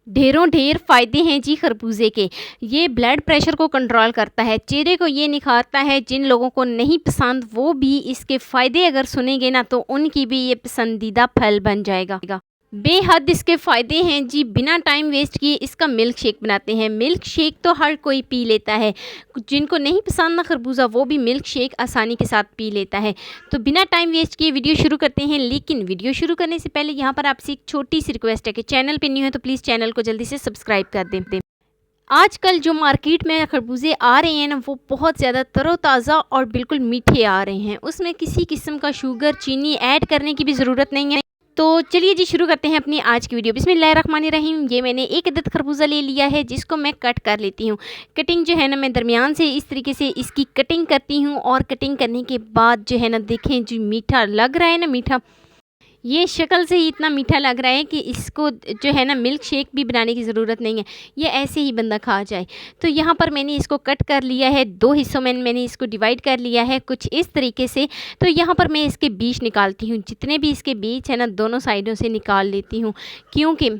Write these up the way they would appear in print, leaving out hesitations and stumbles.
ढेरों ढेर फ़ायदे हैं जी खरबूजे के। ये ब्लड प्रेशर को कंट्रोल करता है, चेहरे को ये निखारता है। जिन लोगों को नहीं पसंद वो भी इसके फ़ायदे अगर सुनेंगे ना तो उनकी भी ये पसंदीदा फल बन जाएगा। बेहद इसके फ़ायदे हैं जी। बिना टाइम वेस्ट किए इसका मिल्क शेक बनाते हैं। मिल्क शेक तो हर कोई पी लेता है, जिनको नहीं पसंद ना खरबूजा वो भी मिल्क शेक आसानी के साथ पी लेता है। तो बिना टाइम वेस्ट किए वीडियो शुरू करते हैं। लेकिन वीडियो शुरू करने से पहले यहाँ पर आपसे एक छोटी सी रिक्वेस्ट है कि चैनल पे न्यू है तो प्लीज़ चैनल को जल्दी से सब्सक्राइब कर दें। आजकल जो मार्केट में खरबूजे आ रहे हैं ना वो बहुत ज़्यादा तरोताज़ा और बिल्कुल मीठे आ रहे हैं। उसमें किसी किस्म का शुगर चीनी ऐड करने की भी ज़रूरत नहीं है। तो चलिए जी शुरू करते हैं अपनी आज की वीडियो। बिस्मिल्लाहिर्रहमानिर्रहीम। ये मैंने एक अदद खरबूजा ले लिया है जिसको मैं कट कर लेती हूँ। कटिंग जो है ना मैं दरमियान से इस तरीके से इसकी कटिंग करती हूँ और कटिंग करने के बाद जो है ना देखें जो मीठा लग रहा है ना, मीठा ये शक्ल से ही इतना मीठा लग रहा है कि इसको जो है ना मिल्क शेक भी बनाने की ज़रूरत नहीं है, ये ऐसे ही बंदा खा जाए। तो यहाँ पर मैंने इसको कट कर लिया है, 2 हिस्सों में मैंने इसको डिवाइड कर लिया है कुछ इस तरीके से। तो यहाँ पर मैं इसके बीज निकालती हूँ, जितने भी इसके बीज हैं ना दोनों साइडों से निकाल लेती हूँ। क्योंकि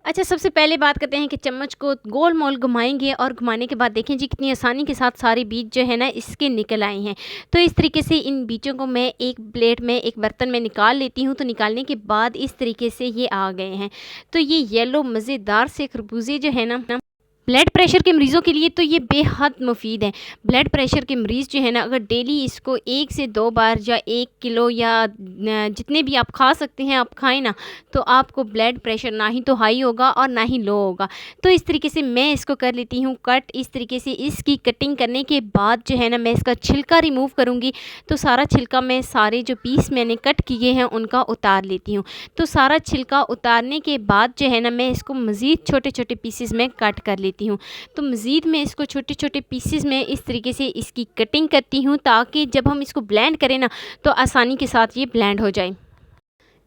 अच्छा, सबसे पहले बात करते हैं कि चम्मच को गोल मोल घुमाएंगे और घुमाने के बाद देखें जी कितनी आसानी के साथ सारे बीज जो है ना इसके निकल आए हैं। तो इस तरीके से इन बीजों को मैं एक प्लेट में, एक बर्तन में निकाल लेती हूँ। तो निकालने के बाद इस तरीके से ये आ गए हैं। तो ये येलो मज़ेदार से खरबूजे जो है ना ब्लड प्रेशर के मरीज़ों के लिए तो ये बेहद मुफीद है। ब्लड प्रेशर के मरीज़ जो है ना अगर डेली इसको 1 से 2 बार या 1 किलो या जितने भी आप खा सकते हैं आप खाएं ना, तो आपको ब्लड प्रेशर ना ही तो हाई होगा और ना ही लो होगा। तो इस तरीके से मैं इसको कर लेती हूँ कट। इस तरीके से इसकी कटिंग करने के बाद जो है ना मैं इसका छिलका रिमूव करूँगी। तो सारा छिलका मैं सारे जो पीस मैंने कट किए हैं उनका उतार लेती हूँ। तो सारा छिलका उतारने के बाद जो है ना मैं इसको मज़ीद छोटे छोटे पीसेस में कट कर लेती हूँ। तो मज़ीद मैं इसको छोटे छोटे पीसेस में इस तरीके से इसकी कटिंग करती हूँ ताकि जब हम इसको ब्लेंड करें ना तो आसानी के साथ ये ब्लेंड हो जाए।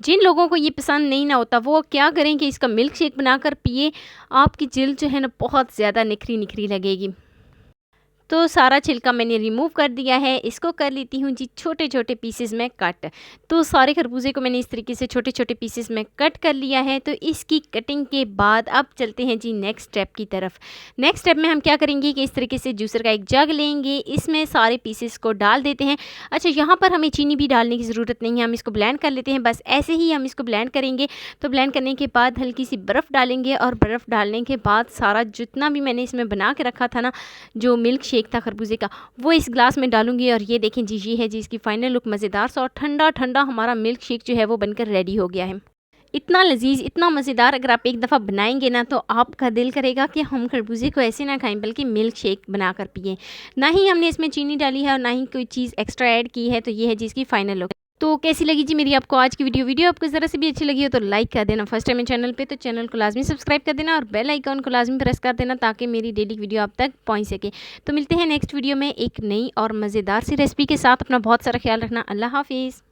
जिन लोगों को ये पसंद नहीं ना होता वो क्या करें कि इसका मिल्क शेक बनाकर पिए, आपकी जिल्द जो है ना बहुत ज़्यादा निखरी निखरी लगेगी। तो सारा छिलका मैंने रिमूव कर दिया है। इसको कर लेती हूँ जी छोटे छोटे पीसेस में कट। तो सारे खरबूजे को मैंने इस तरीके से छोटे छोटे पीसेस में कट कर लिया है। तो इसकी कटिंग के बाद अब चलते हैं जी नेक्स्ट स्टेप की तरफ। नेक्स्ट स्टेप में हम क्या करेंगे कि इस तरीके से जूसर का एक जग लेंगे, इसमें सारे पीसेस को डाल देते हैं। अच्छा, यहाँ पर हमें चीनी भी डालने की ज़रूरत नहीं है, हम इसको ब्लेंड कर लेते हैं। बस ऐसे ही हम इसको ब्लेंड करेंगे। तो ब्लेंड करने के बाद हल्की सी बर्फ़ डालेंगे और बर्फ़ डालने के बाद सारा जितना भी मैंने इसमें बना के रखा था ना जो मिल्क शेक था खरबूजे का, वो इस ग्लास में डालूंगी। और ये देखें जी, ये है जी इसकी फाइनल लुक मज़ेदार सा और ठंडा ठंडा हमारा मिल्क शेक जो है वो बनकर रेडी हो गया है। इतना लजीज, इतना मज़ेदार अगर आप एक दफ़ा बनाएंगे ना तो आपका दिल करेगा कि हम खरबूजे को ऐसे ना खाएं बल्कि मिल्क शेक बनाकर पिएं। ना ही हमने इसमें चीनी डाली है और ना ही कोई चीज़ एक्स्ट्रा ऐड की है। तो ये है जी इसकी फाइनल लुक। तो कैसी लगी जी मेरी आपको आज की वीडियो आपको ज़रा से भी अच्छी लगी हो तो लाइक कर देना। फर्स्ट टाइम चैनल पे तो चैनल को लाजमी सब्सक्राइब कर देना और बेल आइकन को लाजमी प्रेस कर देना ताकि मेरी डेली वीडियो आप तक पहुंच सके। तो मिलते हैं नेक्स्ट वीडियो में एक नई और मज़ेदार सी रेसिपी के साथ। अपना बहुत सारा ख्याल रखना। अल्लाह हाफिज़।